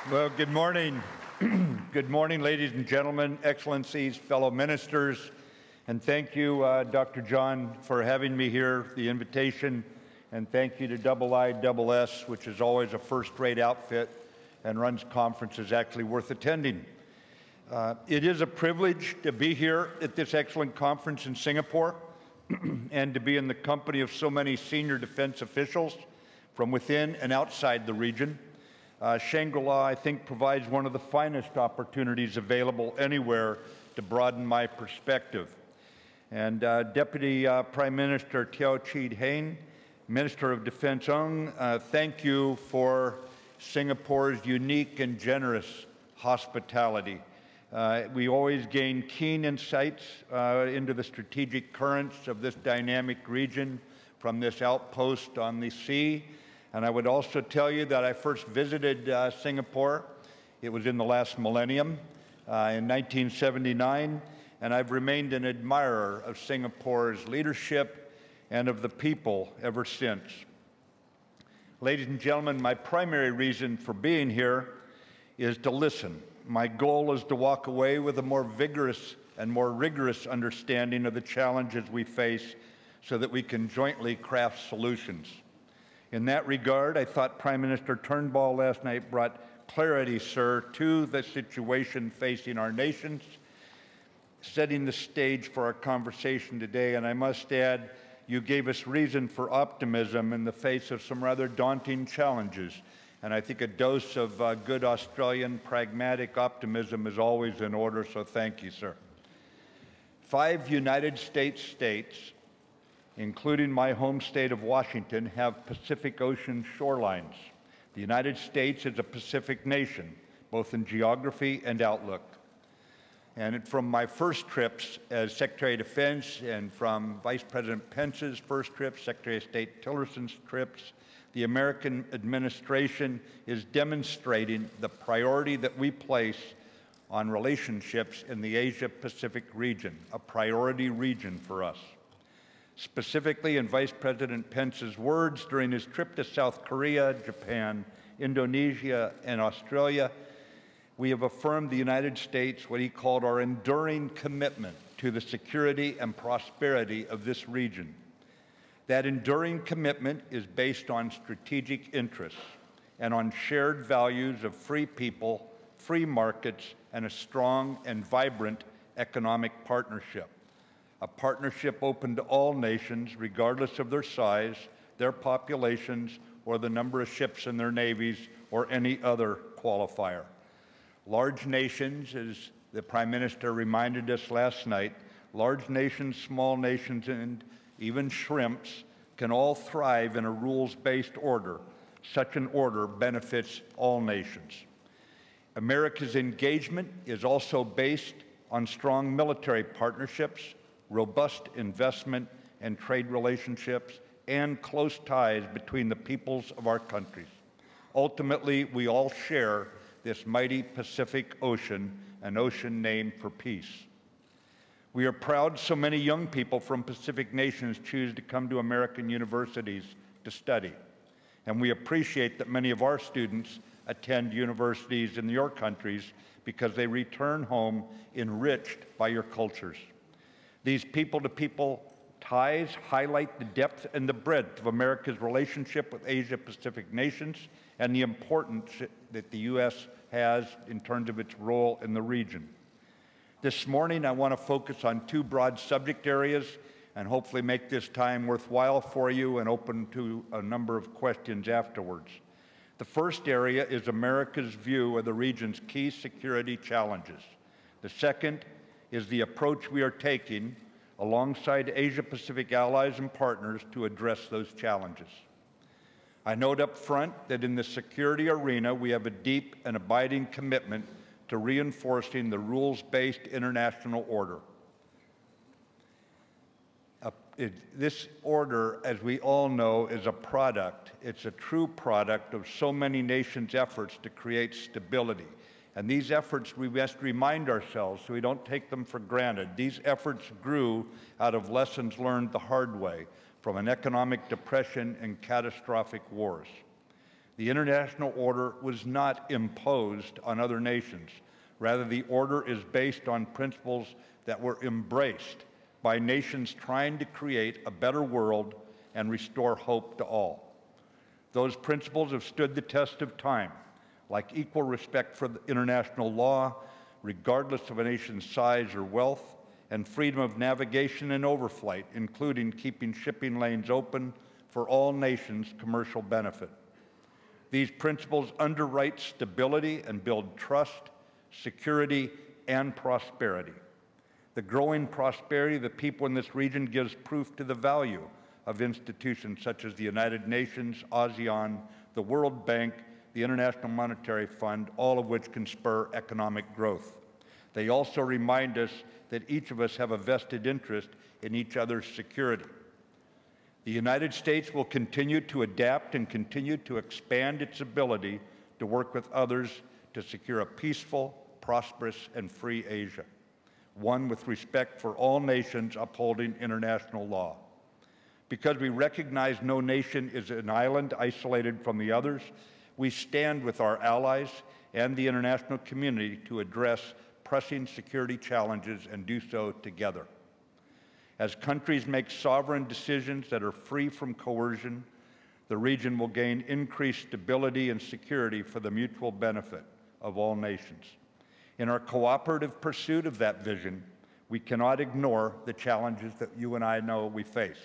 Well, good morning. Good morning, ladies and gentlemen, excellencies, fellow ministers, and thank you, Dr. John, for having me here, the invitation, and thank you to IISS, which is always a first-rate outfit and runs conferences actually worth attending. It is a privilege to be here at this excellent conference in Singapore and to be in the company of so many senior defense officials from within and outside the region. Shangri-La, I think, provides one of the finest opportunities available anywhere to broaden my perspective. And Deputy Prime Minister Teo Chee Hean, Minister of Defense Ung, thank you for Singapore's unique and generous hospitality. We always gain keen insights into the strategic currents of this dynamic region from this outpost on the sea. And I would also tell you that I first visited Singapore. It was in the last millennium, in 1979, and I've remained an admirer of Singapore's leadership and of the people ever since. Ladies and gentlemen, my primary reason for being here is to listen. My goal is to walk away with a more vigorous and more rigorous understanding of the challenges we face so that we can jointly craft solutions. In that regard, I thought Prime Minister Turnbull last night brought clarity, sir, to the situation facing our nations, setting the stage for our conversation today. And I must add, you gave us reason for optimism in the face of some rather daunting challenges. And I think a dose of good Australian pragmatic optimism is always in order, so thank you, sir. 5 United States, including my home state of Washington, have Pacific Ocean shorelines. The United States is a Pacific nation, both in geography and outlook. And from my first trips as Secretary of Defense and from Vice President Pence's first trip, Secretary of State Tillerson's trips, the American administration is demonstrating the priority that we place on relationships in the Asia-Pacific region, a priority region for us. Specifically, in Vice President Pence's words during his trip to South Korea, Japan, Indonesia, and Australia, we have affirmed the United States what he called our enduring commitment to the security and prosperity of this region. That enduring commitment is based on strategic interests and on shared values of free people, free markets, and a strong and vibrant economic partnership. A partnership open to all nations, regardless of their size, their populations, or the number of ships in their navies, or any other qualifier. Large nations, as the Prime Minister reminded us last night, large nations, small nations, and even shrimps can all thrive in a rules-based order. Such an order benefits all nations. America's engagement is also based on strong military partnerships, robust investment and trade relationships, and close ties between the peoples of our countries. Ultimately, we all share this mighty Pacific Ocean, an ocean named for peace. We are proud so many young people from Pacific nations choose to come to American universities to study. And we appreciate that many of our students attend universities in your countries because they return home enriched by your cultures. These people-to-people ties highlight the depth and the breadth of America's relationship with Asia-Pacific nations and the importance that the U.S. has in terms of its role in the region. This morning, I want to focus on 2 broad subject areas and hopefully make this time worthwhile for you and open to a number of questions afterwards. The first area is America's view of the region's key security challenges. The second is the approach we are taking alongside Asia-Pacific allies and partners to address those challenges. I note up front that in the security arena, we have a deep and abiding commitment to reinforcing the rules-based international order. This order, as we all know, is a product. It's a true product of so many nations' efforts to create stability. And these efforts, we must remind ourselves so we don't take them for granted. These efforts grew out of lessons learned the hard way from an economic depression and catastrophic wars. The international order was not imposed on other nations. Rather, the order is based on principles that were embraced by nations trying to create a better world and restore hope to all. Those principles have stood the test of time, like equal respect for the international law, regardless of a nation's size or wealth, and freedom of navigation and overflight, including keeping shipping lanes open for all nations' commercial benefit. These principles underwrite stability and build trust, security, and prosperity. The growing prosperity of the people in this region gives proof to the value of institutions such as the United Nations, ASEAN, the World Bank, the International Monetary Fund, all of which can spur economic growth. They also remind us that each of us have a vested interest in each other's security. The United States will continue to adapt and continue to expand its ability to work with others to secure a peaceful, prosperous, and free Asia, one with respect for all nations upholding international law. Because we recognize no nation is an island isolated from the others, we stand with our allies and the international community to address pressing security challenges and do so together. As countries make sovereign decisions that are free from coercion, the region will gain increased stability and security for the mutual benefit of all nations. In our cooperative pursuit of that vision, we cannot ignore the challenges that you and I know we face.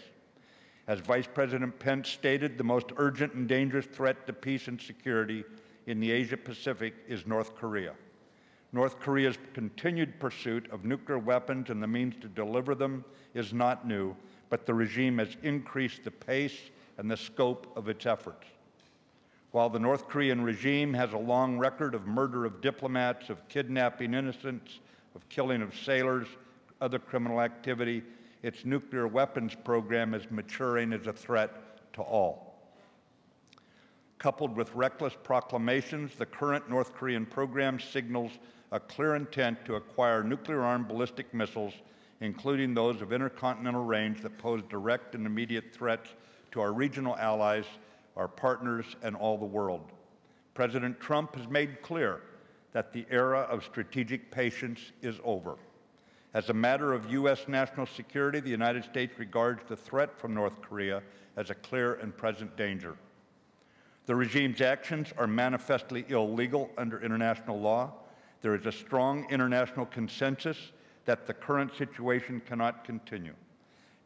As Vice President Pence stated, the most urgent and dangerous threat to peace and security in the Asia-Pacific is North Korea. North Korea's continued pursuit of nuclear weapons and the means to deliver them is not new, but the regime has increased the pace and the scope of its efforts. While the North Korean regime has a long record of murder of diplomats, of kidnapping innocents, of killing of sailors, other criminal activity, its nuclear weapons program is maturing as a threat to all. Coupled with reckless proclamations, the current North Korean program signals a clear intent to acquire nuclear-armed ballistic missiles, including those of intercontinental range that pose direct and immediate threats to our regional allies, our partners, and all the world. President Trump has made clear that the era of strategic patience is over. As a matter of U.S. national security, the United States regards the threat from North Korea as a clear and present danger. The regime's actions are manifestly illegal under international law. There is a strong international consensus that the current situation cannot continue.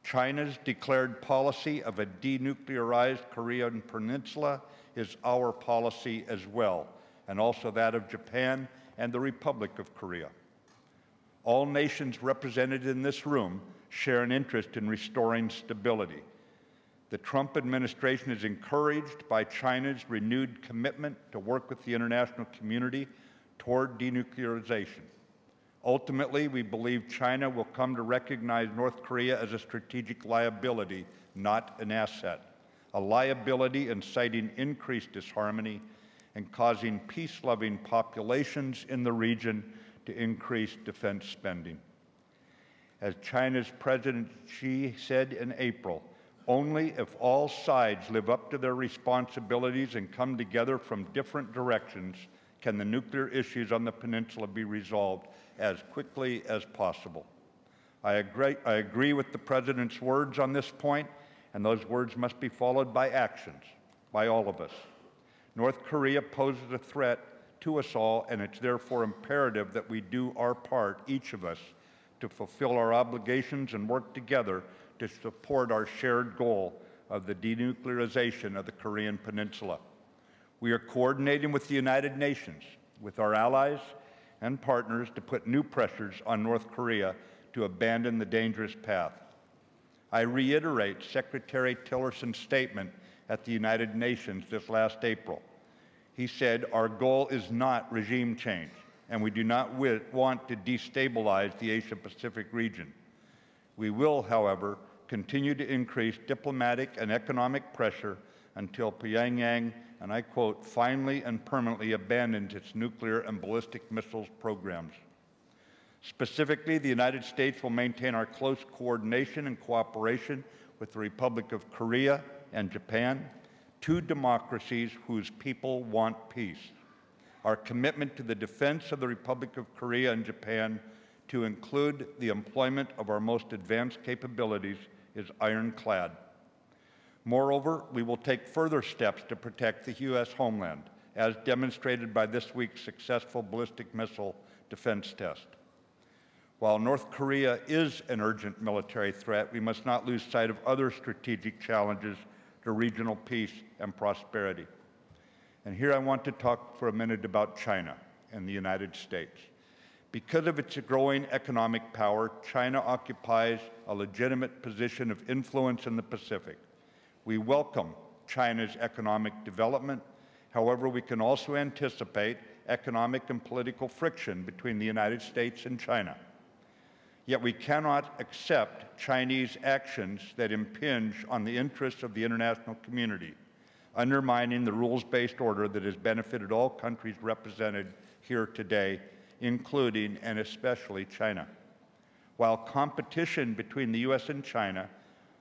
China's declared policy of a denuclearized Korean peninsula is our policy as well, and also that of Japan and the Republic of Korea. All nations represented in this room share an interest in restoring stability. The Trump administration is encouraged by China's renewed commitment to work with the international community toward denuclearization. Ultimately, we believe China will come to recognize North Korea as a strategic liability, not an asset, a liability inciting increased disharmony and causing peace-loving populations in the region to increase defense spending. As China's President Xi said in April, only if all sides live up to their responsibilities and come together from different directions can the nuclear issues on the peninsula be resolved as quickly as possible. I agree with the President's words on this point, and those words must be followed by actions by all of us. North Korea poses a threat to us all, and it's therefore imperative that we do our part, each of us, to fulfill our obligations and work together to support our shared goal of the denuclearization of the Korean Peninsula. We are coordinating with the United Nations, with our allies and partners to put new pressures on North Korea to abandon the dangerous path. I reiterate Secretary Tillerson's statement at the United Nations this last April. He said, "Our goal is not regime change, and we do not want to destabilize the Asia-Pacific region. We will, however, continue to increase diplomatic and economic pressure until Pyongyang, and I quote, finally and permanently abandons its nuclear and ballistic missiles programs. Specifically, the United States will maintain our close coordination and cooperation with the Republic of Korea and Japan, two democracies whose people want peace. Our commitment to the defense of the Republic of Korea and Japan, to include the employment of our most advanced capabilities, is ironclad. Moreover, we will take further steps to protect the U.S. homeland, as demonstrated by this week's successful ballistic missile defense test. While North Korea is an urgent military threat, we must not lose sight of other strategic challenges to regional peace and prosperity. And here I want to talk for a minute about China and the United States. Because of its growing economic power, China occupies a legitimate position of influence in the Pacific. We welcome China's economic development. However, we can also anticipate economic and political friction between the United States and China. Yet we cannot accept Chinese actions that impinge on the interests of the international community, undermining the rules-based order that has benefited all countries represented here today, including and especially China. While competition between the U.S. and China,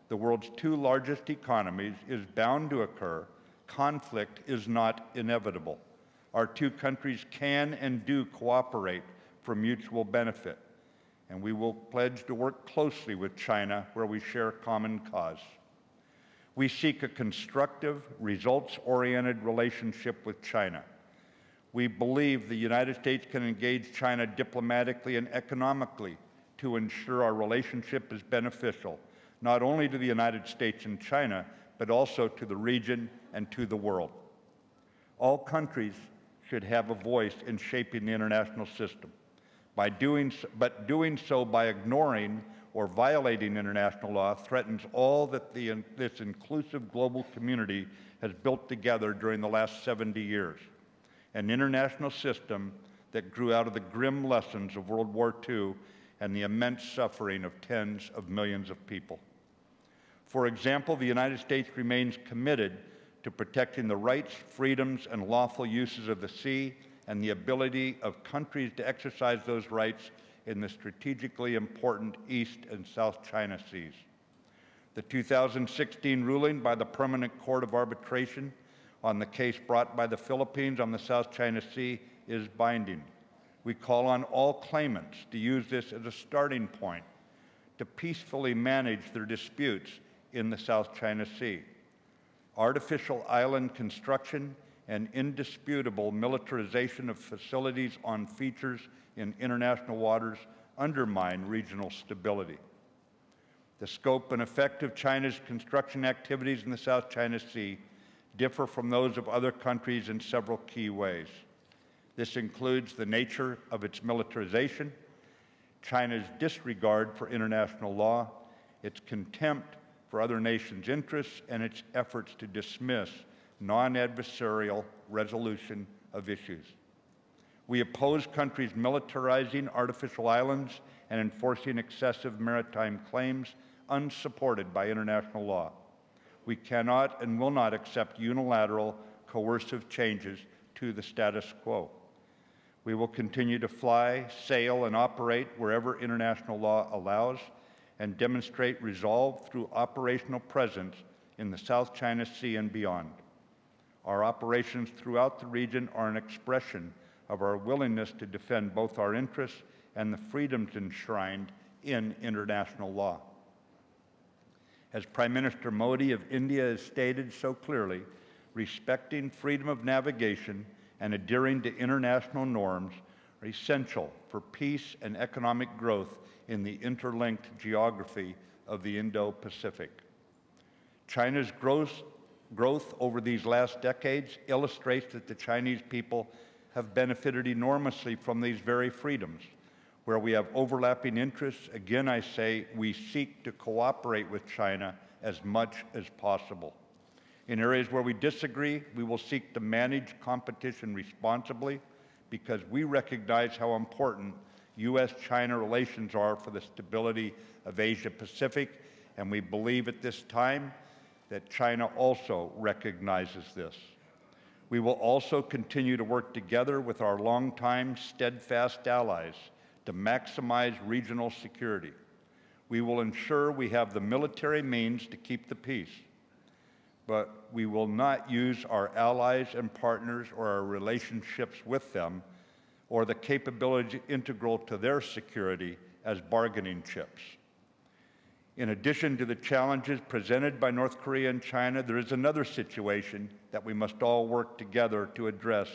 the world's two largest economies, is bound to occur, conflict is not inevitable. Our two countries can and do cooperate for mutual benefit, and we will pledge to work closely with China where we share a common cause. We seek a constructive, results-oriented relationship with China. We believe the United States can engage China diplomatically and economically to ensure our relationship is beneficial, not only to the United States and China, but also to the region and to the world. All countries should have a voice in shaping the international system. But doing so by ignoring or violating international law threatens all that this inclusive global community has built together during the last 70 years, an international system that grew out of the grim lessons of World War II and the immense suffering of tens of millions of people. For example, the United States remains committed to protecting the rights, freedoms, and lawful uses of the sea and the ability of countries to exercise those rights in the strategically important East and South China Seas. The 2016 ruling by the Permanent Court of Arbitration on the case brought by the Philippines on the South China Sea is binding. We call on all claimants to use this as a starting point to peacefully manage their disputes in the South China Sea. Artificial island construction and indisputable militarization of facilities on features in international waters undermine regional stability. The scope and effect of China's construction activities in the South China Sea differ from those of other countries in several key ways. This includes the nature of its militarization, China's disregard for international law, its contempt for other nations' interests, and its efforts to dismiss non-adversarial resolution of issues. We oppose countries militarizing artificial islands and enforcing excessive maritime claims unsupported by international law. We cannot and will not accept unilateral, coercive changes to the status quo. We will continue to fly, sail, and operate wherever international law allows, and demonstrate resolve through operational presence in the South China Sea and beyond. Our operations throughout the region are an expression of our willingness to defend both our interests and the freedoms enshrined in international law. As Prime Minister Modi of India has stated so clearly, respecting freedom of navigation and adhering to international norms are essential for peace and economic growth in the interlinked geography of the Indo-Pacific. China's growth over these last decades illustrates that the Chinese people have benefited enormously from these very freedoms. Where we have overlapping interests, again I say, we seek to cooperate with China as much as possible. In areas where we disagree, we will seek to manage competition responsibly because we recognize how important U.S.-China relations are for the stability of Asia-Pacific, and we believe at this time that China also recognizes this. We will also continue to work together with our longtime steadfast allies to maximize regional security. We will ensure we have the military means to keep the peace, but we will not use our allies and partners or our relationships with them or the capability integral to their security as bargaining chips. In addition to the challenges presented by North Korea and China, there is another situation that we must all work together to address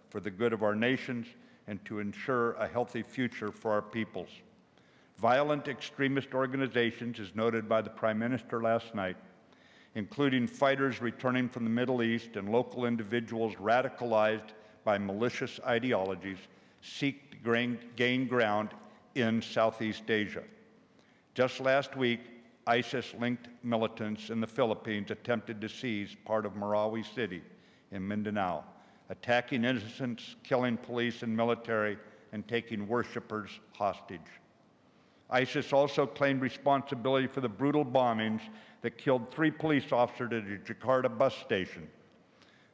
for the good of our nations and to ensure a healthy future for our peoples. Violent extremist organizations, as noted by the Prime Minister last night, including fighters returning from the Middle East and local individuals radicalized by malicious ideologies, seek to gain ground in Southeast Asia. Just last week, ISIS-linked militants in the Philippines attempted to seize part of Marawi City in Mindanao, attacking innocents, killing police and military, and taking worshipers hostage. ISIS also claimed responsibility for the brutal bombings that killed 3 police officers at a Jakarta bus station.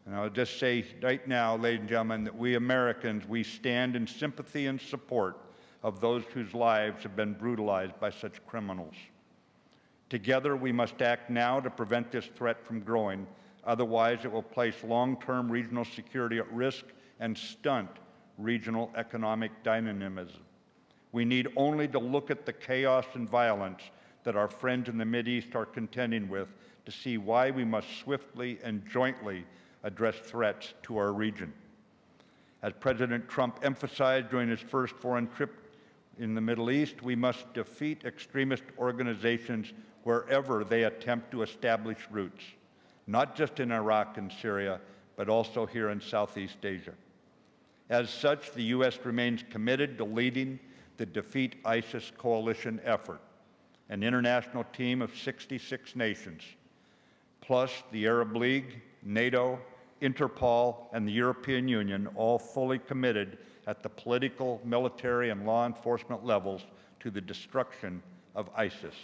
And I'll just say right now, ladies and gentlemen, that we Americans, we stand in sympathy and support of those whose lives have been brutalized by such criminals. Together, we must act now to prevent this threat from growing. Otherwise, it will place long-term regional security at risk and stunt regional economic dynamism. We need only to look at the chaos and violence that our friends in the Mideast are contending with to see why we must swiftly and jointly address threats to our region. As President Trump emphasized during his first foreign trip in the Middle East, we must defeat extremist organizations wherever they attempt to establish roots, not just in Iraq and Syria, but also here in Southeast Asia. As such, the U.S. remains committed to leading the Defeat ISIS coalition effort, an international team of 66 nations, plus the Arab League, NATO, Interpol, and the European Union, all fully committed at the political, military, and law enforcement levels to the destruction of ISIS.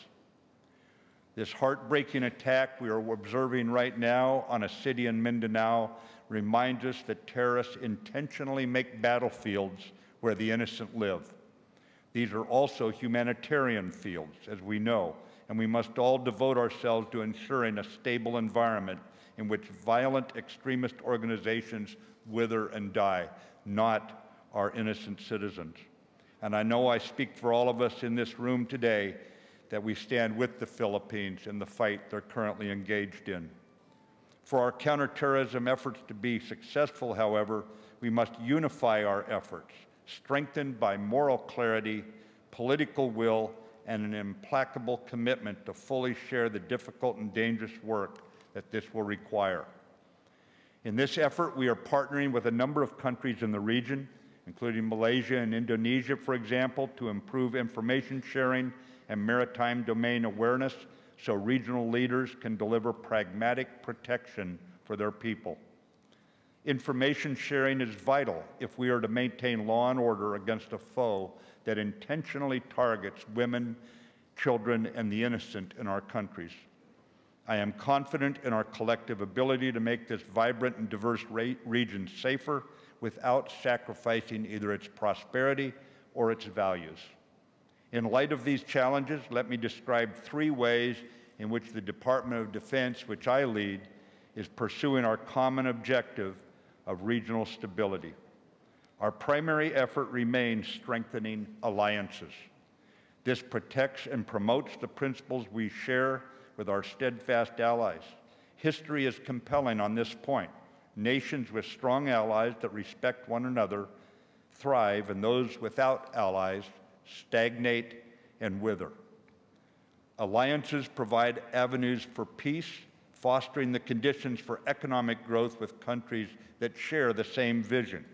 This heartbreaking attack we are observing right now on a city in Mindanao reminds us that terrorists intentionally make battlefields where the innocent live. These are also humanitarian fields, as we know, and we must all devote ourselves to ensuring a stable environment in which violent extremist organizations wither and die, not our innocent citizens. And I know I speak for all of us in this room today that we stand with the Philippines in the fight they're currently engaged in. For our counterterrorism efforts to be successful, however, we must unify our efforts, strengthened by moral clarity, political will, and an implacable commitment to fully share the difficult and dangerous work that this will require. In this effort, we are partnering with a number of countries in the region, including Malaysia and Indonesia, for example, to improve information sharing and maritime domain awareness so regional leaders can deliver pragmatic protection for their people. Information sharing is vital if we are to maintain law and order against a foe that intentionally targets women, children, and the innocent in our countries. I am confident in our collective ability to make this vibrant and diverse region safer without sacrificing either its prosperity or its values. In light of these challenges, let me describe 3 ways in which the Department of Defense, which I lead, is pursuing our common objective of regional stability. Our primary effort remains strengthening alliances. This protects and promotes the principles we share with our steadfast allies. History is compelling on this point. Nations with strong allies that respect one another thrive, and those without allies stagnate and wither. Alliances provide avenues for peace, fostering the conditions for economic growth with countries that share the same vision,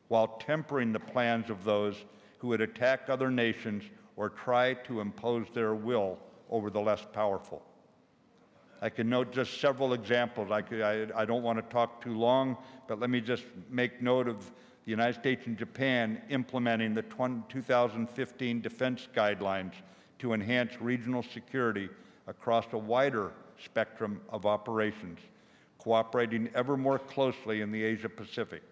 while tempering the plans of those who would attack other nations or try to impose their will over the less powerful. I can note just several examples. I don't want to talk too long, but let me just make note of the United States and Japan implementing the 2015 defense guidelines to enhance regional security across a wider spectrum of operations, cooperating ever more closely in the Asia-Pacific.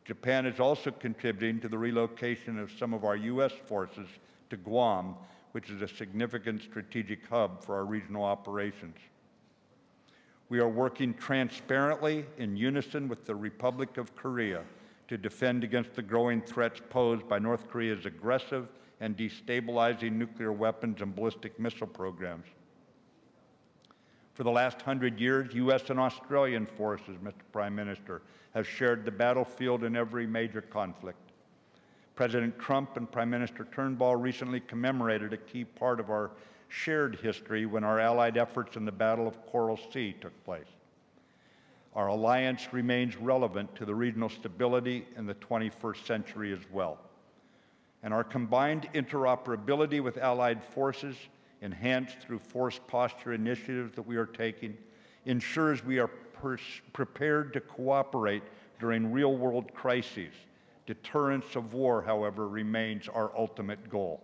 Japan is also contributing to the relocation of some of our U.S. forces to Guam, which is a significant strategic hub for our regional operations. We are working transparently in unison with the Republic of Korea to defend against the growing threats posed by North Korea's aggressive and destabilizing nuclear weapons and ballistic missile programs. For the last 100 years, U.S. and Australian forces, Mr. Prime Minister, have shared the battlefield in every major conflict. President Trump and Prime Minister Turnbull recently commemorated a key part of our shared history when our allied efforts in the Battle of Coral Sea took place. Our alliance remains relevant to the regional stability in the 21st century as well. And our combined interoperability with allied forces, enhanced through force posture initiatives that we are taking, ensures we are prepared to cooperate during real-world crises. Deterrence of war, however, remains our ultimate goal.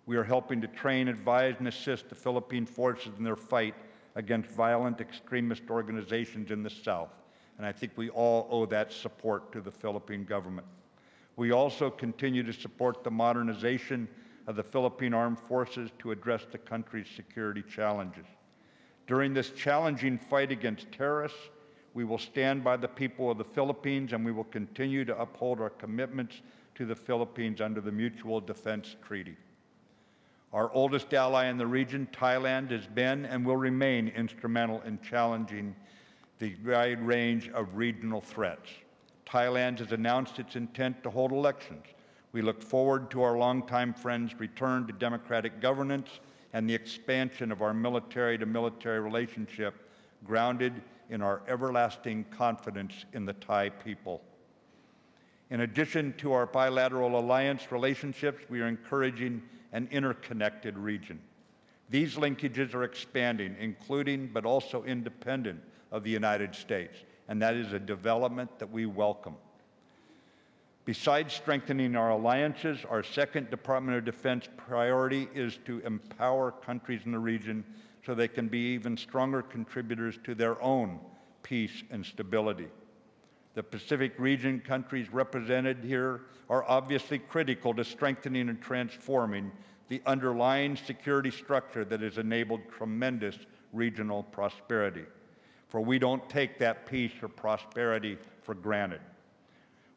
We are helping to train, advise, and assist the Philippine forces in their fight against violent extremist organizations in the South, and I think we all owe that support to the Philippine government. We also continue to support the modernization of the Philippine Armed Forces to address the country's security challenges. During this challenging fight against terrorists, we will stand by the people of the Philippines, and we will continue to uphold our commitments to the Philippines under the Mutual Defense Treaty. Our oldest ally in the region, Thailand, has been and will remain instrumental in challenging the wide range of regional threats. Thailand has announced its intent to hold elections. We look forward to our longtime friends' return to democratic governance and the expansion of our military-to-military relationship grounded in our everlasting confidence in the Thai people. In addition to our bilateral alliance relationships, we are encouraging an interconnected region. These linkages are expanding, including but also independent of the United States, and that is a development that we welcome. Besides strengthening our alliances, our second Department of Defense priority is to empower countries in the region so they can be even stronger contributors to their own peace and stability. The Pacific region countries represented here are obviously critical to strengthening and transforming the underlying security structure that has enabled tremendous regional prosperity. For we don't take that peace or prosperity for granted.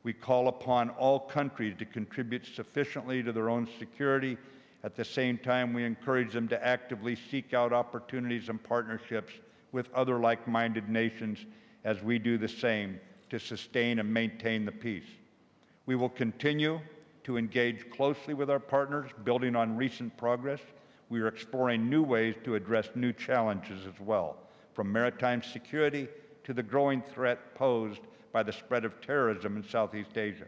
We call upon all countries to contribute sufficiently to their own security. At the same time, we encourage them to actively seek out opportunities and partnerships with other like-minded nations as we do the same to sustain and maintain the peace. We will continue to engage closely with our partners, building on recent progress. We are exploring new ways to address new challenges as well, from maritime security to the growing threat posed by the spread of terrorism in Southeast Asia.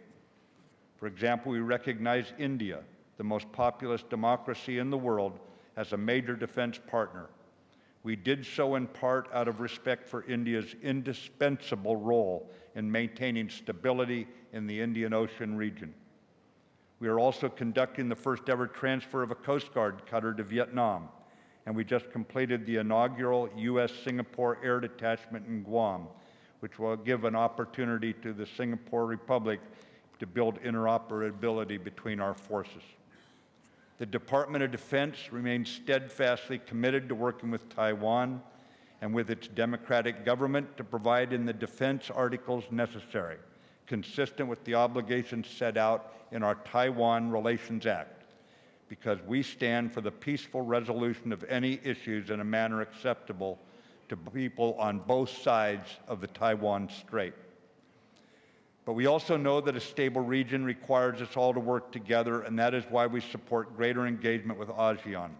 For example, we recognize India, the most populous democracy in the world, as a major defense partner. We did so in part out of respect for India's indispensable role in maintaining stability in the Indian Ocean region. We are also conducting the first ever transfer of a Coast Guard cutter to Vietnam, and we just completed the inaugural U.S.-Singapore Air Detachment in Guam, which will give an opportunity to the Singapore Republic to build interoperability between our forces. The Department of Defense remains steadfastly committed to working with Taiwan and with its democratic government to provide in the defense articles necessary, consistent with the obligations set out in our Taiwan Relations Act, because we stand for the peaceful resolution of any issues in a manner acceptable to people on both sides of the Taiwan Strait. But we also know that a stable region requires us all to work together, and that is why we support greater engagement with ASEAN,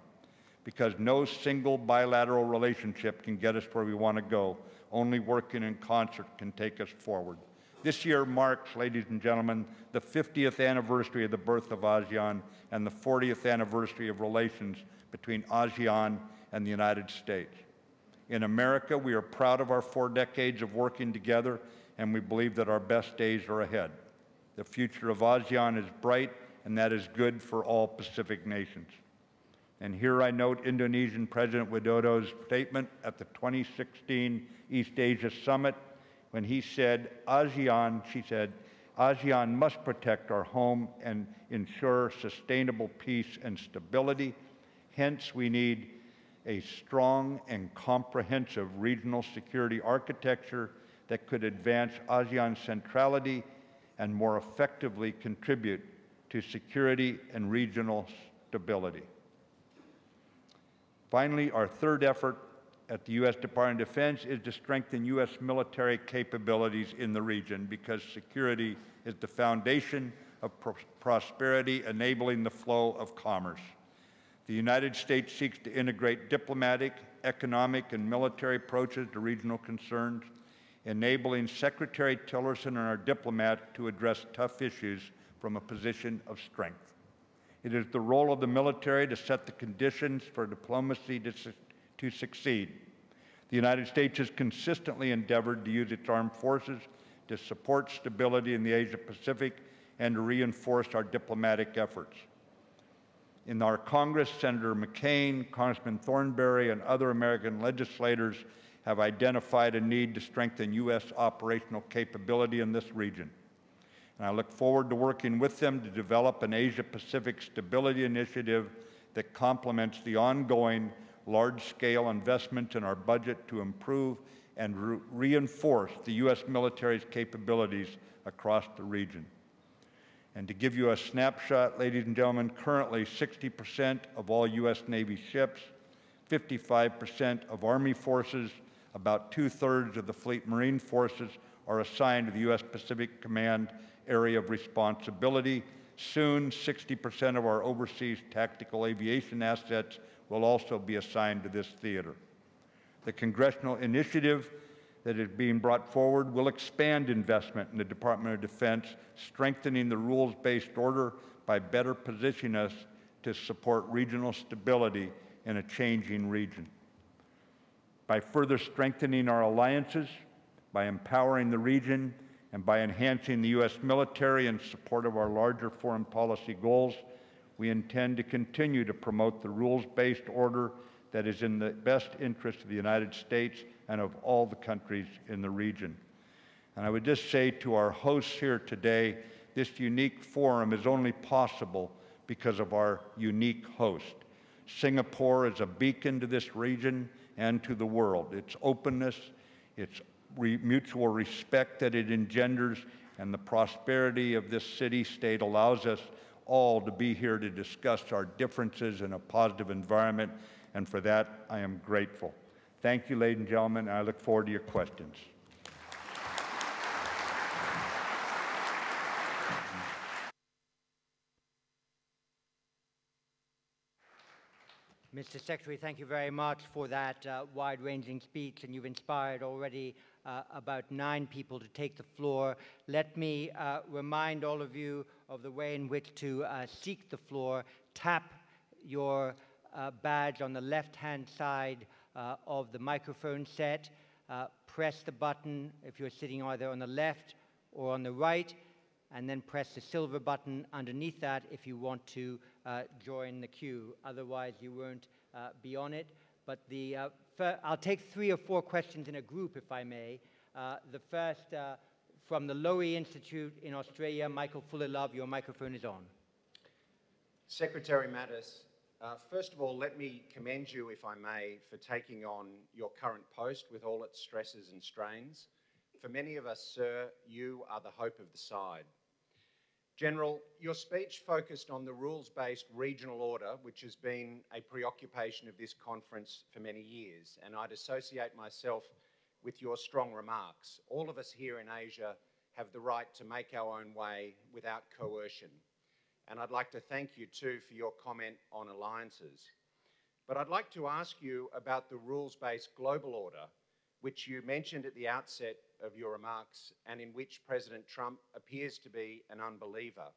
because no single bilateral relationship can get us where we want to go. Only working in concert can take us forward. This year marks, ladies and gentlemen, the 50th anniversary of the birth of ASEAN and the 40th anniversary of relations between ASEAN and the United States. In America, we are proud of our 4 decades of working together, and we believe that our best days are ahead. The future of ASEAN is bright, and that is good for all Pacific nations. And here I note Indonesian President Widodo's statement at the 2016 East Asia Summit when he said, she said, ASEAN must protect our home and ensure sustainable peace and stability. Hence, we need a strong and comprehensive regional security architecture that could advance ASEAN centrality and more effectively contribute to security and regional stability. Finally, our third effort at the U.S. Department of Defense is to strengthen U.S. military capabilities in the region, because security is the foundation of prosperity, enabling the flow of commerce. The United States seeks to integrate diplomatic, economic, and military approaches to regional concerns, enabling Secretary Tillerson and our diplomats to address tough issues from a position of strength. It is the role of the military to set the conditions for diplomacy to succeed. The United States has consistently endeavored to use its armed forces to support stability in the Asia-Pacific and to reinforce our diplomatic efforts. In our Congress, Senator McCain, Congressman Thornberry, and other American legislators have identified a need to strengthen U.S. operational capability in this region. And I look forward to working with them to develop an Asia-Pacific stability initiative that complements the ongoing large-scale investments in our budget to improve and reinforce the U.S. military's capabilities across the region. And to give you a snapshot, ladies and gentlemen, currently 60% of all U.S. Navy ships, 55% of Army forces, about 2/3 of the Fleet Marine forces are assigned to the U.S. Pacific Command area of responsibility. Soon, 60% of our overseas tactical aviation assets will also be assigned to this theater. The congressional initiative that is being brought forward will expand investment in the Department of Defense, strengthening the rules-based order by better positioning us to support regional stability in a changing region. By further strengthening our alliances, by empowering the region, and by enhancing the U.S. military in support of our larger foreign policy goals, we intend to continue to promote the rules-based order that is in the best interest of the United States and of all the countries in the region. And I would just say to our hosts here today, this unique forum is only possible because of our unique host. Singapore is a beacon to this region and to the world. Its openness, its mutual respect that it engenders, and the prosperity of this city-state allows us all to be here to discuss our differences in a positive environment, and for that I am grateful. Thank you, ladies and gentlemen, and I look forward to your questions. Mr. Secretary, thank you very much for that wide-ranging speech, and you've inspired already about 9 people to take the floor. Let me remind all of you of the way in which to seek the floor. Tap your badge on the left-hand side of the microphone set. Press the button if you're sitting either on the left or on the right, and then press the silver button underneath that if you want to join the queue. Otherwise, you won't be on it. But I'll take 3 or 4 questions in a group, if I may. The first from the Lowy Institute in Australia, Michael Fuller-Love, your microphone is on. Secretary Mattis, first of all, let me commend you, if I may, for taking on your current post with all its stresses and strains. For many of us, sir, you are the hope of the side. General, your speech focused on the rules-based regional order, which has been a preoccupation of this conference for many years, and I'd associate myself with your strong remarks. All of us here in Asia have the right to make our own way without coercion. And I'd like to thank you too for your comment on alliances. But I'd like to ask you about the rules-based global order, which you mentioned at the outset of your remarks and in which President Trump appears to be an unbeliever.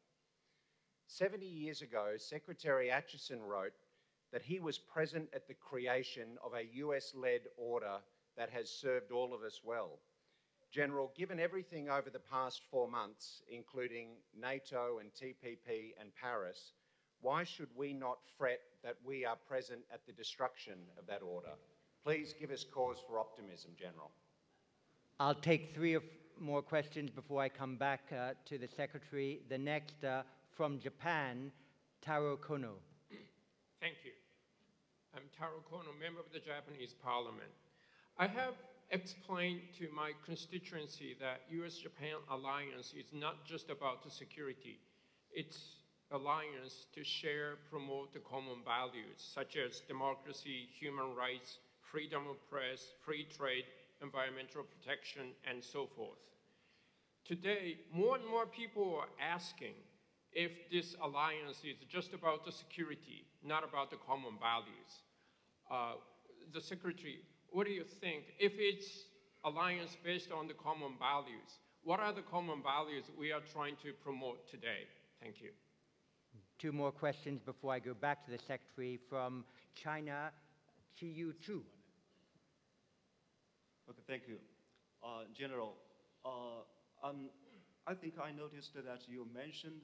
70 years ago, Secretary Acheson wrote that he was present at the creation of a US-led order that has served all of us well. General, given everything over the past 4 months, including NATO and TPP and Paris, why should we not fret that we are present at the destruction of that order? Please give us cause for optimism, General. I'll take 3 or more questions before I come back to the Secretary. The next from Japan, Taro Kono. Thank you. I'm Taro Kono, member of the Japanese Parliament. I have explained to my constituency that US-Japan alliance is not just about the security. It's alliance to share, promote the common values, such as democracy, human rights, freedom of press, free trade, environmental protection, and so forth. Today, more and more people are asking if this alliance is just about the security, not about the common values. The Secretary, what do you think? If it's alliance based on the common values, what are the common values we are trying to promote today? Thank you. Two more questions before I go back to the Secretary. From China, Chiyu Chu. Okay, thank you. General, I think I noticed that you mentioned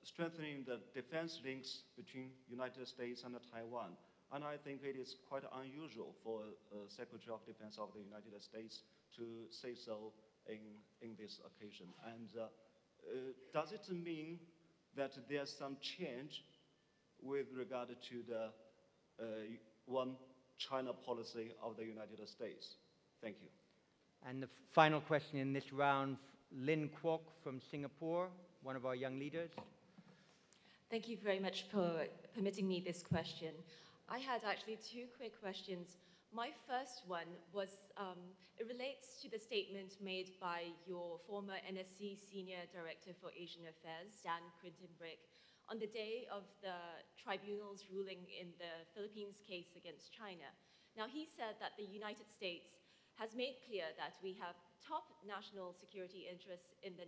strengthening the defense links between United States and Taiwan. And I think it is quite unusual for Secretary of Defense of the United States to say so in this occasion. And does it mean that there's some change with regard to the one China policy of the United States? Thank you. And the final question in this round, Lin Kwok from Singapore, one of our young leaders. Thank you very much for permitting me this question. I had actually two quick questions. My first one was, it relates to the statement made by your former NSC Senior Director for Asian Affairs, Dan Crittenbrick, on the day of the tribunal's ruling in the Philippines case against China. Now, he said that the United States has made clear that we have top national security interests in the,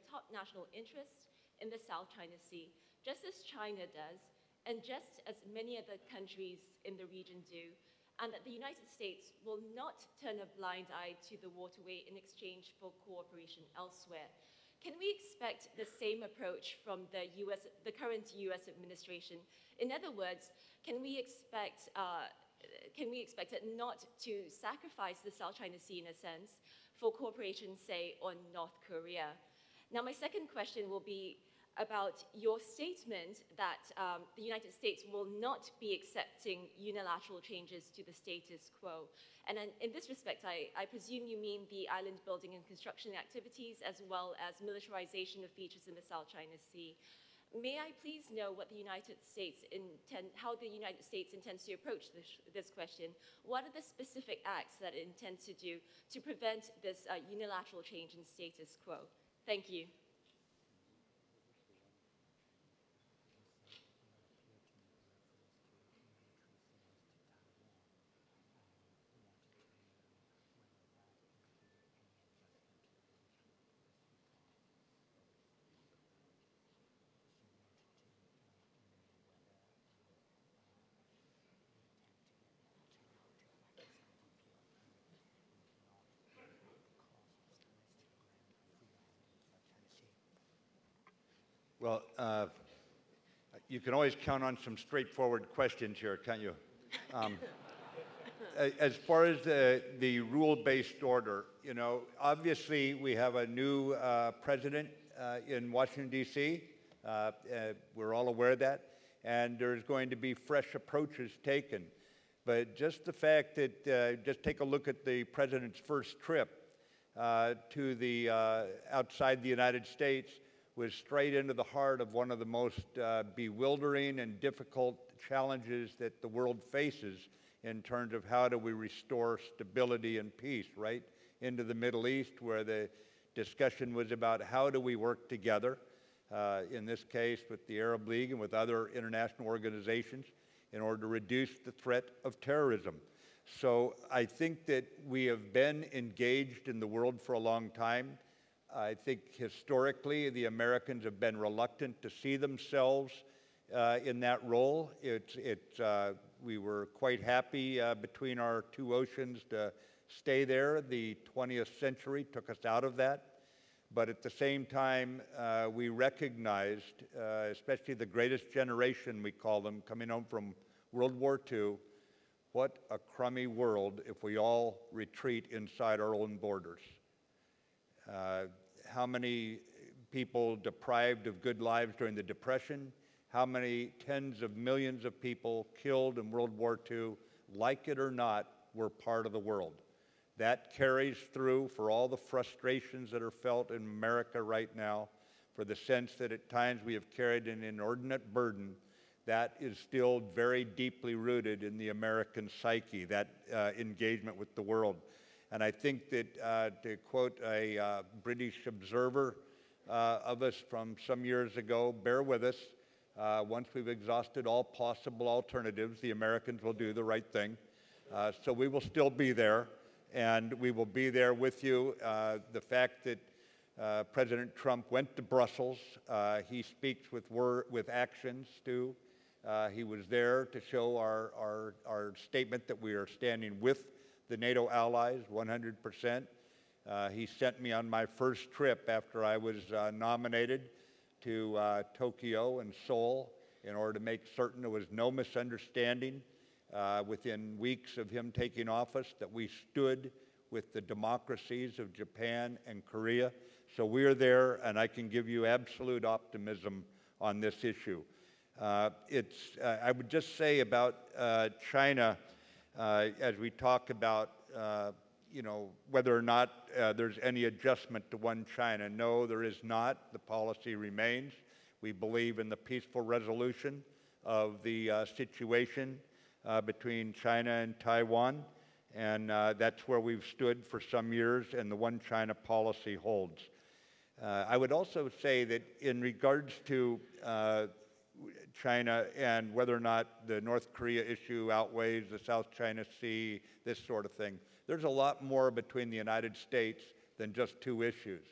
top national interests in the South China Sea, just as China does, and just as many other countries in the region do, and that the United States will not turn a blind eye to the waterway in exchange for cooperation elsewhere. Can we expect the same approach from the current US administration? In other words, can we expect it not to sacrifice the South China Sea in a sense for cooperation, say, on North Korea? Now, my second question will be about your statement that the United States will not be accepting unilateral changes to the status quo. And in this respect, I presume you mean the island building and construction activities as well as militarization of features in the South China Sea. May I please know what the United States how the United States intends to approach this question? What are the specific acts that it intends to do to prevent this unilateral change in status quo? Thank you. Well, you can always count on some straightforward questions here, can't you? As far as the rule-based order, you know, obviously we have a new president in Washington, D.C. We're all aware of that. And there's going to be fresh approaches taken. But just the fact that, just take a look at the president's first trip to the outside the United States, was straight into the heart of one of the most bewildering and difficult challenges that the world faces in terms of how do we restore stability and peace, right? Into the Middle East, where the discussion was about how do we work together, in this case with the Arab League and with other international organizations, in order to reduce the threat of terrorism. So I think that we have been engaged in the world for a long time. I think historically the Americans have been reluctant to see themselves in that role. We were quite happy between our two oceans to stay there. The 20th century took us out of that. But at the same time, we recognized, especially the greatest generation, we call them, coming home from World War II, what a crummy world if we all retreat inside our own borders. How many people deprived of good lives during the Depression, how many tens of millions of people killed in World War II, like it or not, were part of the world. That carries through for all the frustrations that are felt in America right now, for the sense that at times we have carried an inordinate burden. That is still very deeply rooted in the American psyche, that engagement with the world. And I think that, to quote a British observer of us from some years ago, bear with us. Once we've exhausted all possible alternatives, the Americans will do the right thing. So we will still be there, and we will be there with you. The fact that President Trump went to Brussels, he speaks with actions too. He was there to show our statement that we are standing with the NATO allies 100%. He sent me on my first trip after I was nominated to Tokyo and Seoul in order to make certain there was no misunderstanding within weeks of him taking office, that we stood with the democracies of Japan and Korea. So we are there, and I can give you absolute optimism on this issue. I would just say about China, as we talk about, whether or not there's any adjustment to one China. No, there is not. The policy remains. We believe in the peaceful resolution of the situation between China and Taiwan, and that's where we've stood for some years, and the one China policy holds. I would also say that in regards to China and whether or not the North Korea issue outweighs the South China Sea, this sort of thing, there's a lot more between the United States than just two issues.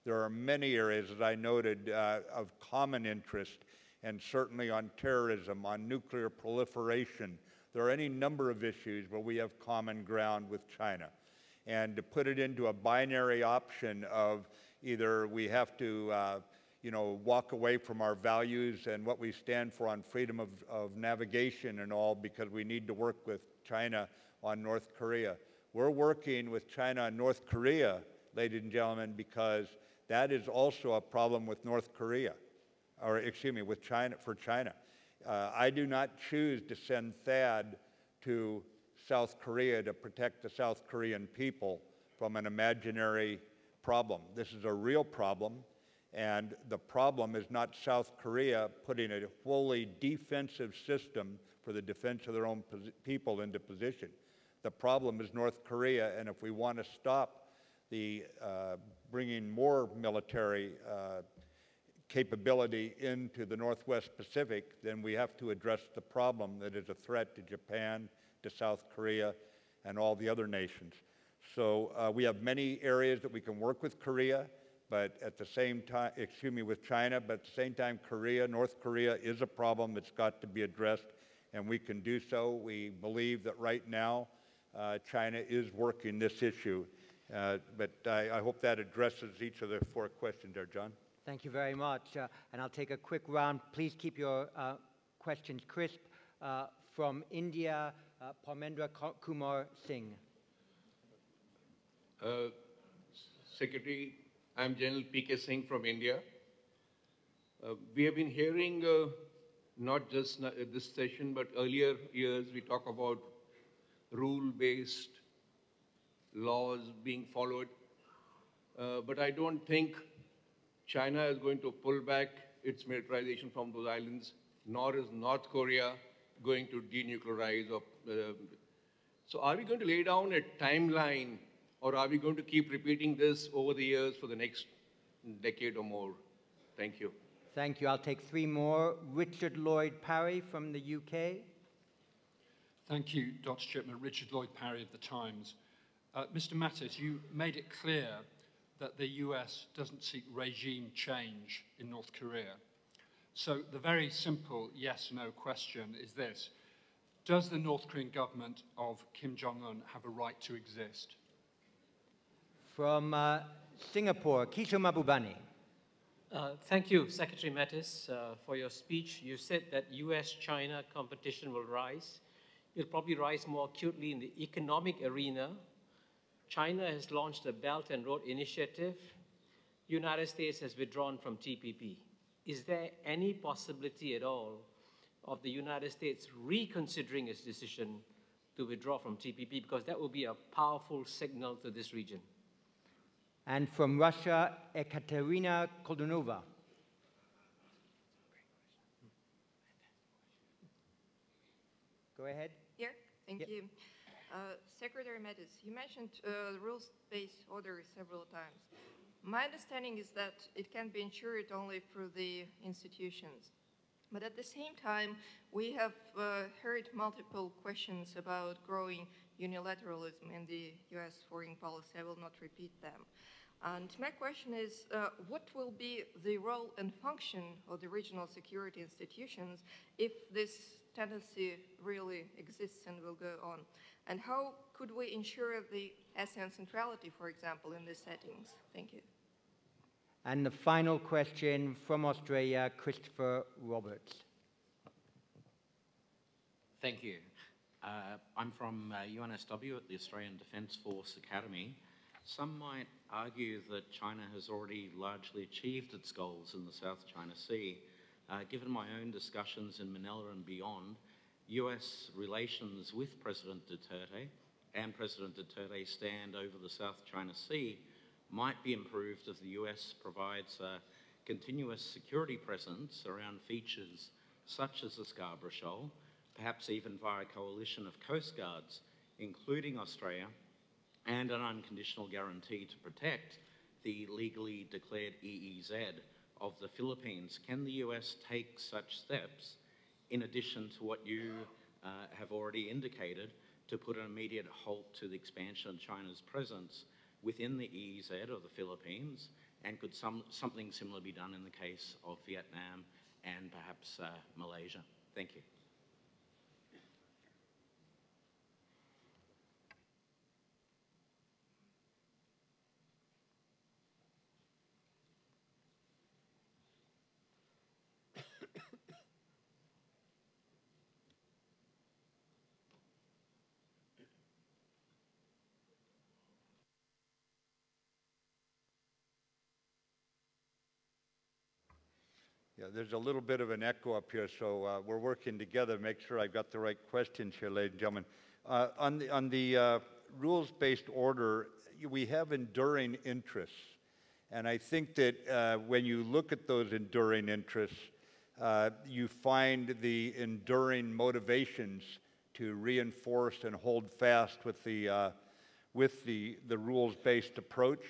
There are many areas, as I noted, of common interest, and certainly on terrorism, on nuclear proliferation. There are any number of issues where we have common ground with China. And to put it into a binary option of either we have to walk away from our values and what we stand for on freedom of navigation and all because we need to work with China on North Korea. We're working with China and North Korea, ladies and gentlemen, because that is also a problem with North Korea, or excuse me, with China, for China. I do not choose to send THAAD to South Korea to protect the South Korean people from an imaginary problem. This is a real problem, and the problem is not South Korea putting a fully defensive system for the defense of their own people into position. The problem is North Korea, and if we want to stop the bringing more military capability into the Northwest Pacific, then we have to address the problem that is a threat to Japan, to South Korea, and all the other nations. So we have many areas that we can work with Korea, but at the same time, with China, but at the same time, North Korea is a problem that's got to be addressed, and we can do so. We believe that right now, China is working this issue, but I hope that addresses each of the four questions there, John. Thank you very much. And I'll take a quick round. Please keep your questions crisp. From India, Parmendra Kumar Singh. Secretary, I'm General P.K. Singh from India. We have been hearing, not just this session, but earlier years, we talk about rule-based laws being followed. But I don't think China is going to pull back its militarization from those islands, nor is North Korea going to denuclearize. So are we going to lay down a timeline, or are we going to keep repeating this over the years for the next decade or more? Thank you. Thank you. I'll take three more. Richard Lloyd Parry from the UK. Thank you, Dr. Chipman. Richard Lloyd Parry of The Times. Mr. Mattis, you made it clear that the US doesn't seek regime change in North Korea. So the very simple yes-no question is this: does the North Korean government of Kim Jong-un have a right to exist? From Singapore, Kishore Mahbubani. Thank you, Secretary Mattis, for your speech. You said that US-China competition will rise. It'll probably rise more acutely in the economic arena. China has launched a Belt and Road Initiative. United States has withdrawn from TPP. is there any possibility at all of the United States reconsidering its decision to withdraw from TPP? Because that will be a powerful signal to this region. And from Russia, Ekaterina Koldunova. Go ahead. Here, thank you. Secretary Mattis, you mentioned rules-based order several times. My understanding is that it can be ensured only through the institutions. But at the same time, we have heard multiple questions about growing unilateralism in the US foreign policy. I will not repeat them. And my question is, what will be the role and function of the regional security institutions if this tendency really exists and will go on? And how could we ensure the ASEAN centrality, for example, in these settings? Thank you. And the final question from Australia, Christopher Roberts. Thank you. I'm from UNSW at the Australian Defence Force Academy. Some might argue that China has already largely achieved its goals in the South China Sea. Given my own discussions in Manila and beyond, US relations with President Duterte and President Duterte stand over the South China Sea might be improved if the US provides a continuous security presence around features such as the Scarborough Shoal, perhaps even via a coalition of coast guards, including Australia, and an unconditional guarantee to protect the legally declared EEZ of the Philippines. Can the US take such steps, in addition to what you have already indicated, to put an immediate halt to the expansion of China's presence within the EEZ of the Philippines? And could something similar be done in the case of Vietnam and perhaps Malaysia? Thank you. Yeah, there's a little bit of an echo up here, so we're working together to make sure I've got the right questions here, ladies and gentlemen. On the rules-based order, we have enduring interests. And I think that when you look at those enduring interests, you find the enduring motivations to reinforce and hold fast with the rules-based approach.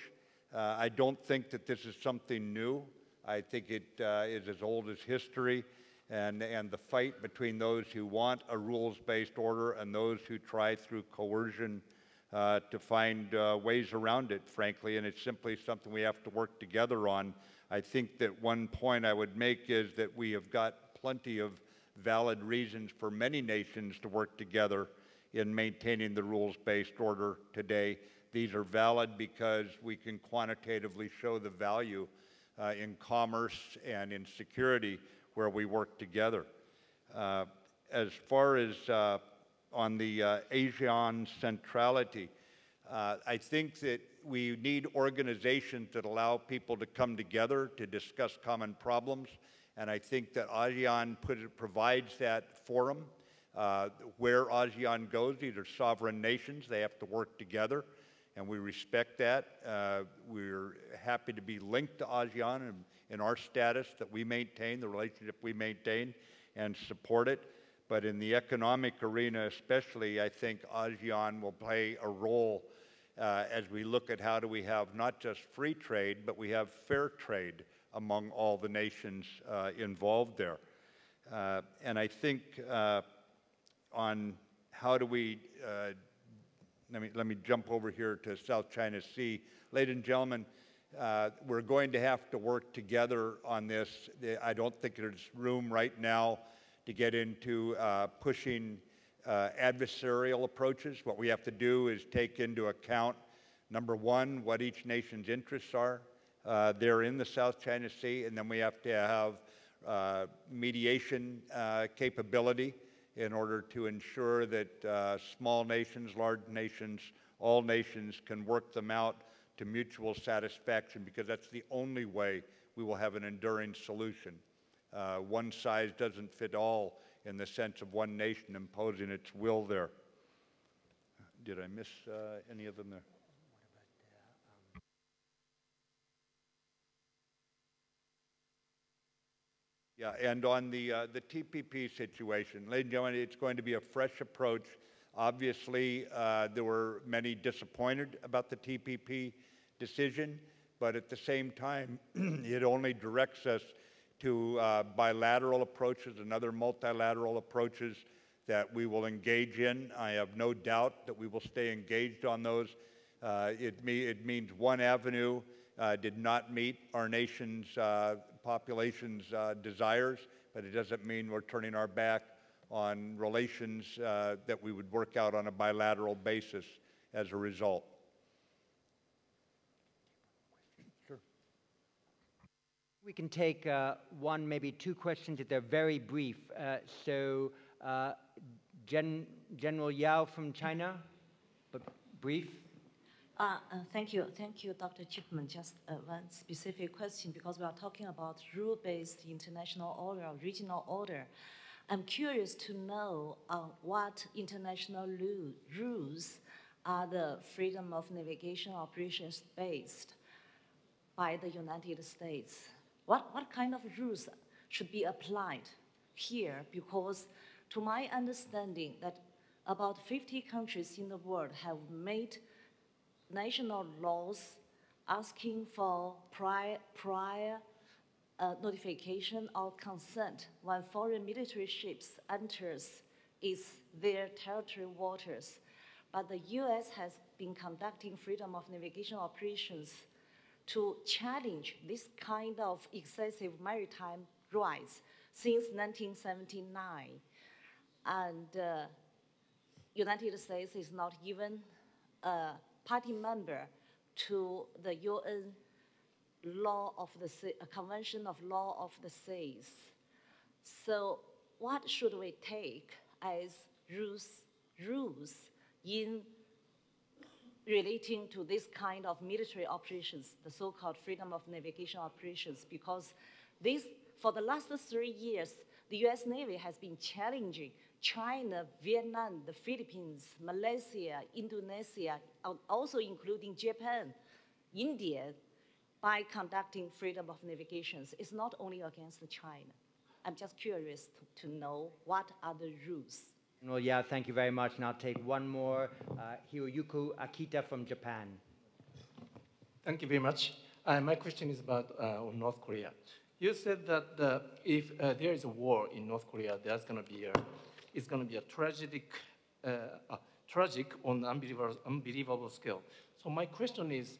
I don't think that this is something new. I think it is as old as history, and the fight between those who want a rules-based order and those who try through coercion to find ways around it, frankly, and it's simply something we have to work together on. I think that one point I would make is that we have got plenty of valid reasons for many nations to work together in maintaining the rules-based order today. These are valid because we can quantitatively show the value in commerce and in security where we work together. As far as on the ASEAN centrality, I think that we need organizations that allow people to come together to discuss common problems, and I think that ASEAN provides that forum. Where ASEAN goes, these are sovereign nations, they have to work together, and we respect that. We're happy to be linked to ASEAN in our status that we maintain, the relationship we maintain, and support it. But in the economic arena especially, I think ASEAN will play a role as we look at how do we have not just free trade, but we have fair trade among all the nations involved there. And I think on how do we let me jump over here to South China Sea. Ladies and gentlemen, we're going to have to work together on this. I don't think there's room right now to get into pushing adversarial approaches. What we have to do is take into account, number one, what each nation's interests are there in the South China Sea, and then we have to have mediation capability in order to ensure that small nations, large nations, all nations can work them out to mutual satisfaction, because that's the only way we will have an enduring solution. One size doesn't fit all in the sense of one nation imposing its will there. Did I miss any of them there? Yeah, and on the TPP situation, ladies and gentlemen, it's going to be a fresh approach. Obviously, there were many disappointed about the TPP decision, but at the same time, it only directs us to bilateral approaches and other multilateral approaches that we will engage in. I have no doubt that we will stay engaged on those. It means one avenue did not meet our nation's population's desires, but it doesn't mean we're turning our back on relations that we would work out on a bilateral basis as a result. Sure. We can take one, maybe two questions if they're very brief. General Yao from China, but brief. Thank you, Dr. Chipman. Just one specific question, because we are talking about rule-based international order, regional order. I'm curious to know what international rules are the freedom of navigation operations based by the United States. What kind of rules should be applied here? Because to my understanding that about 50 countries in the world have made national laws asking for prior notification or consent when foreign military ships enters their territory waters. But the US has been conducting freedom of navigation operations to challenge this kind of excessive maritime rights since 1979. And United States is not even a party member to the UN law of the sea, a Convention of Law of the Seas. So what should we take as rules in relating to this kind of military operations, the so-called freedom of navigation operations? Because this, for the last 3 years, the US Navy has been challenging China, Vietnam, the Philippines, Malaysia, Indonesia, also including Japan, India, by conducting freedom of navigations. It's not only against China. I'm just curious to know what are the rules. Well, yeah, thank you very much. And I'll take one more. Hiroyuki Akita from Japan. Thank you very much. My question is about North Korea. You said that if there is a war in North Korea, it's going to be a tragic on unbelievable scale. So my question is,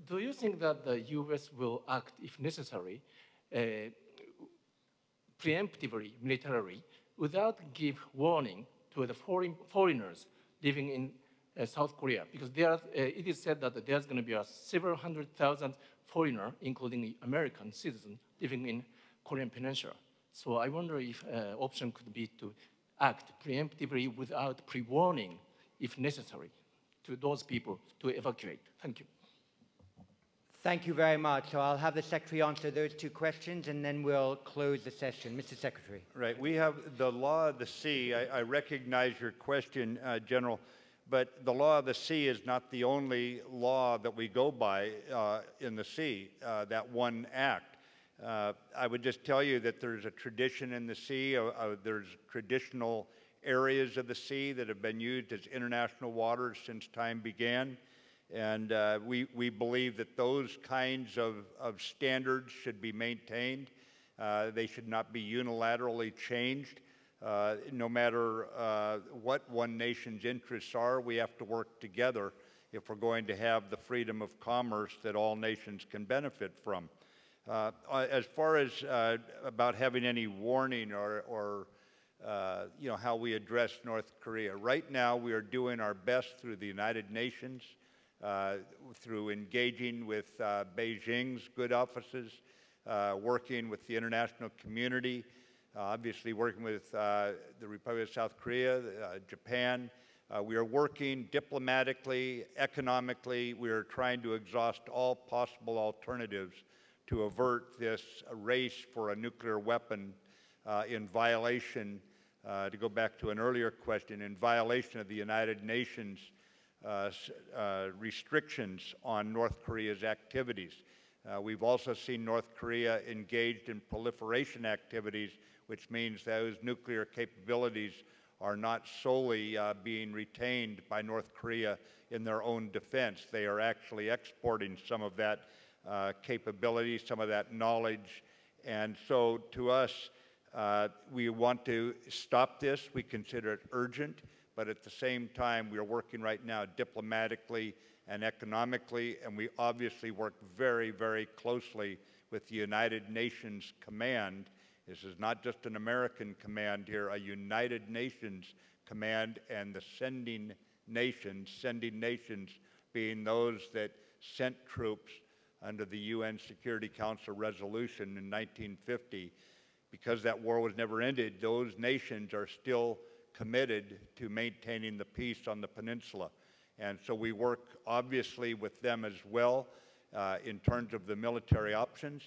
do you think that the US will act, if necessary, preemptively, militarily, without give warning to the foreigners living in South Korea? Because it is said that there's going to be several 100,000 foreigners, including American citizens, living in Korean Peninsula. So I wonder if option could be to act preemptively without pre-warning, if necessary, to those people to evacuate. Thank you. Thank you very much. So I'll have the Secretary answer those two questions, and then we'll close the session. Mr. Secretary. Right. We have the law of the sea. I recognize your question, General, but the law of the sea is not the only law that we go by in the sea, that one act. I would just tell you that there's a tradition in the sea. There's traditional areas of the sea that have been used as international waters since time began. And we believe that those kinds of standards should be maintained. They should not be unilaterally changed. No matter what one nation's interests are, we have to work together if we're going to have the freedom of commerce that all nations can benefit from. As far as about having any warning or how we address North Korea, right now we are doing our best through the United Nations, through engaging with Beijing's good offices, working with the international community, obviously working with the Republic of South Korea, Japan. We are working diplomatically, economically. We are trying to exhaust all possible alternatives to avert this race for a nuclear weapon in violation, to go back to an earlier question, in violation of the United Nations restrictions on North Korea's activities. We've also seen North Korea engaged in proliferation activities, which means those nuclear capabilities are not solely being retained by North Korea in their own defense. They are actually exporting some of that capability, some of that knowledge. And so to us, we want to stop this. We consider it urgent, but at the same time, we are working right now diplomatically and economically, and we obviously work very, very closely with the United Nations Command. This is not just an American command here, a United Nations command, and the sending nations being those that sent troops under the UN Security Council resolution in 1950. Because that war was never ended, those nations are still committed to maintaining the peace on the peninsula. And so we work obviously with them as well in terms of the military options.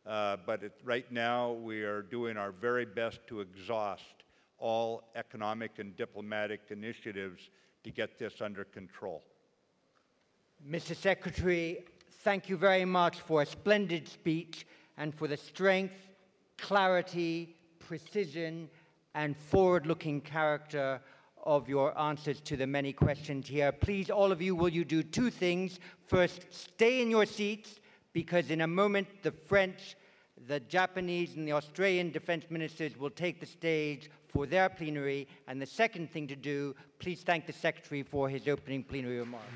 But right now we are doing our very best to exhaust all economic and diplomatic initiatives to get this under control. Mr. Secretary, thank you very much for a splendid speech and for the strength, clarity, precision, and forward-looking character of your answers to the many questions here. Please, all of you, will you do two things? First, stay in your seats, because in a moment the French, the Japanese, and the Australian defense ministers will take the stage for their plenary. And the second thing to do, please thank the Secretary for his opening plenary remarks.